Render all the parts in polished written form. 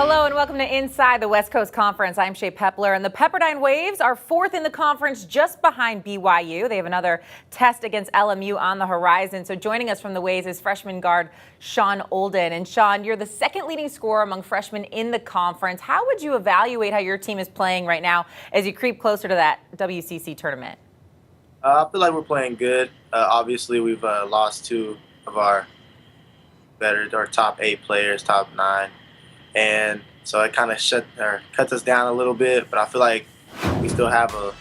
Hello and welcome to Inside the West Coast Conference. I'm Shae Peppler, and the Pepperdine Waves are fourth in the conference just behind BYU. They have another test against LMU on the horizon. So joining us from the Waves is freshman guard Shawn Olden. And Shawn, you're the second leading scorer among freshmen in the conference. How would you evaluate how your team is playing right now as you creep closer to that WCC tournament? I feel like we're playing good. Obviously, we've lost two of our top 8 players, top 9. And so it kind of cuts us down a little bit, but I feel like we still have a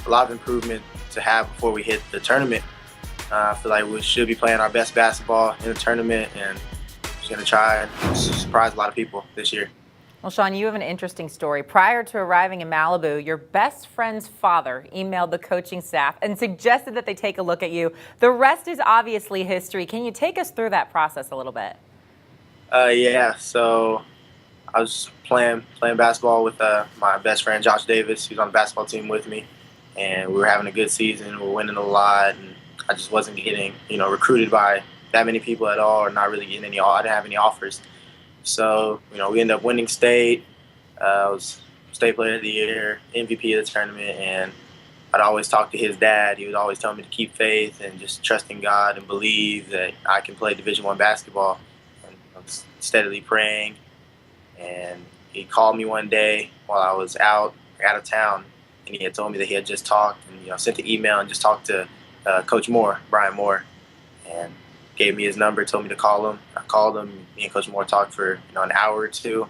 lot of improvement to have before we hit the tournament. I feel like we should be playing our best basketball in the tournament, and just going to try and surprise a lot of people this year. Well, Shawn, you have an interesting story. Prior to arriving in Malibu, your best friend's father emailed the coaching staff and suggested that they take a look at you. The rest is obviously history. Can you take us through that process a little bit? Yeah, so I was playing basketball with my best friend, Josh Davis. He was on the basketball team with me, and we were having a good season. We were winning a lot, and I just wasn't getting, recruited by that many people at all, or not really getting any. I didn't have any offers. So, we ended up winning state. I was state player of the year, MVP of the tournament, and I'd always talk to his dad. He would always tell me to keep faith and just trust in God and believe that I can play Division I basketball. And I was steadily praying. And he called me one day while I was out of town, and he had told me that he had just talked and sent the email and just talked to Coach Moore, Brian Moore, and gave me his number, told me to call him. I called him. Me and Coach Moore talked for an hour or two,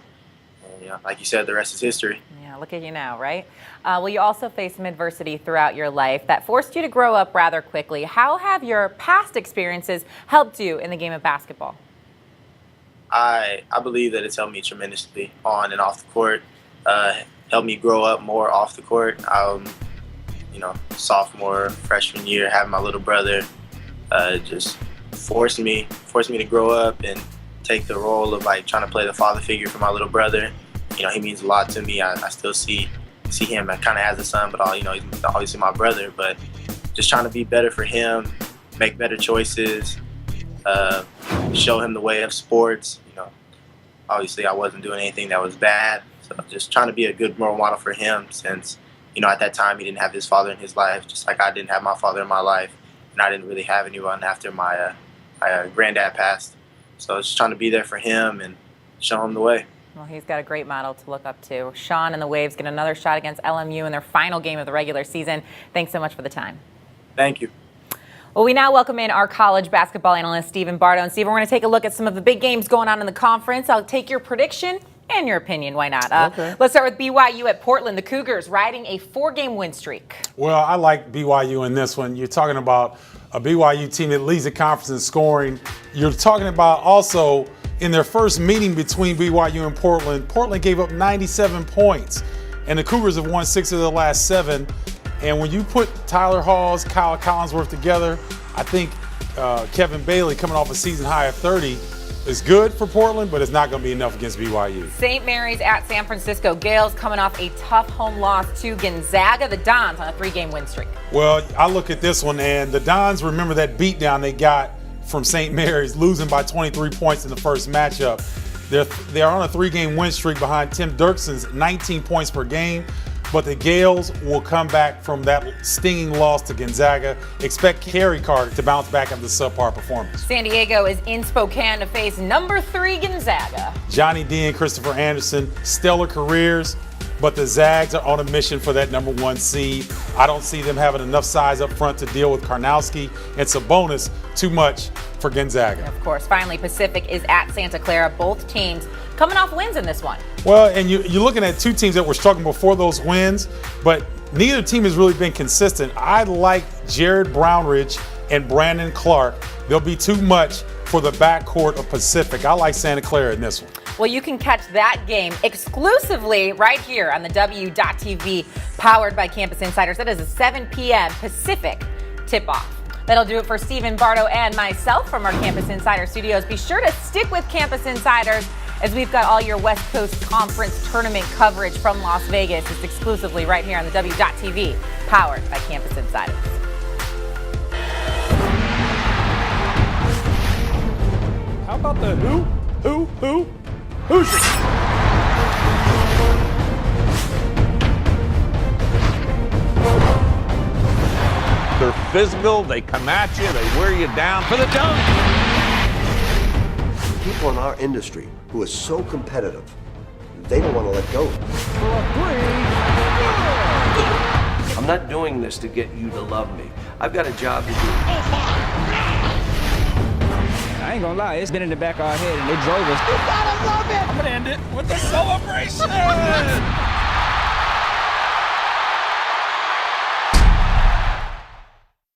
and like you said, the rest is history. Yeah, look at you now, right? Well, you also faced some adversity throughout your life that forced you to grow up rather quickly. How have your past experiences helped you in the game of basketball? I believe that it's helped me tremendously on and off the court. Helped me grow up more off the court. Sophomore, freshman year, having my little brother just forced me to grow up and take the role of trying to play the father figure for my little brother. He means a lot to me. I still see him kind of as a son, but he's obviously my brother. But just trying to be better for him, make better choices. Show him the way of sports. Obviously I wasn't doing anything that was bad, so just trying to be a good role model for him, since at that time he didn't have his father in his life, just like I didn't have my father in my life, and I didn't really have anyone after my granddad passed. So just trying to be there for him and show him the way. Well, he's got a great model to look up to. Shawn and the Waves get another shot against LMU in their final game of the regular season. Thanks so much for the time. Thank you. Well, we now welcome in our college basketball analyst, Stephen Bardo. And Stephen, we're going to take a look at some of the big games going on in the conference. I'll take your prediction and your opinion. Why not? Okay. Let's start with BYU at Portland. The Cougars riding a 4-game win streak. Well, I like BYU in this one. You're talking about a BYU team that leads the conference in scoring. You're talking about also in their first meeting between BYU and Portland gave up 97 points. And the Cougars have won 6 of the last 7. And when you put Tyler Halls, Kyle Collinsworth together, I think Kevin Bailey coming off a season high of 30 is good for Portland, but it's not going to be enough against BYU. St. Mary's at San Francisco. Gales coming off a tough home loss to Gonzaga. The Dons on a 3-game win streak. Well, I look at this one, and the Dons remember that beatdown they got from St. Mary's, losing by 23 points in the first matchup. They're on a 3-game win streak behind Tim Dirkson's 19 points per game. But the Gales will come back from that stinging loss to Gonzaga. Expect Kerry Carter to bounce back after the subpar performance. San Diego is in Spokane to face number 3 Gonzaga. Johnny D and Christopher Anderson, stellar careers, but the Zags are on a mission for that number 1 seed. I don't see them having enough size up front to deal with Karnowski and Sabonis. Too much for Gonzaga. And of course, finally, Pacific is at Santa Clara. Both teams coming off wins in this one. Well, and you're looking at 2 teams that were struggling before those wins, but neither team has really been consistent. I like Jared Brownridge and Brandon Clark. They'll be too much for the backcourt of Pacific. I like Santa Clara in this one. Well, you can catch that game exclusively right here on the W.TV, powered by Campus Insiders. That is a 7 p.m. Pacific tip-off. That'll do it for Stephen Bardo and myself from our Campus Insider studios. Be sure to stick with Campus Insiders as we've got all your West Coast Conference tournament coverage from Las Vegas. It's exclusively right here on the W.TV, powered by Campus Insiders. How about the Hoosiers? They're physical, they come at you, they wear you down for the dunk. People in our industry who are so competitive, they don't want to let go. I'm not doing this to get you to love me. I've got a job to do. I ain't gonna lie, it's been in the back of our head and it drove us. You gotta love it! I'm gonna end it with a celebration!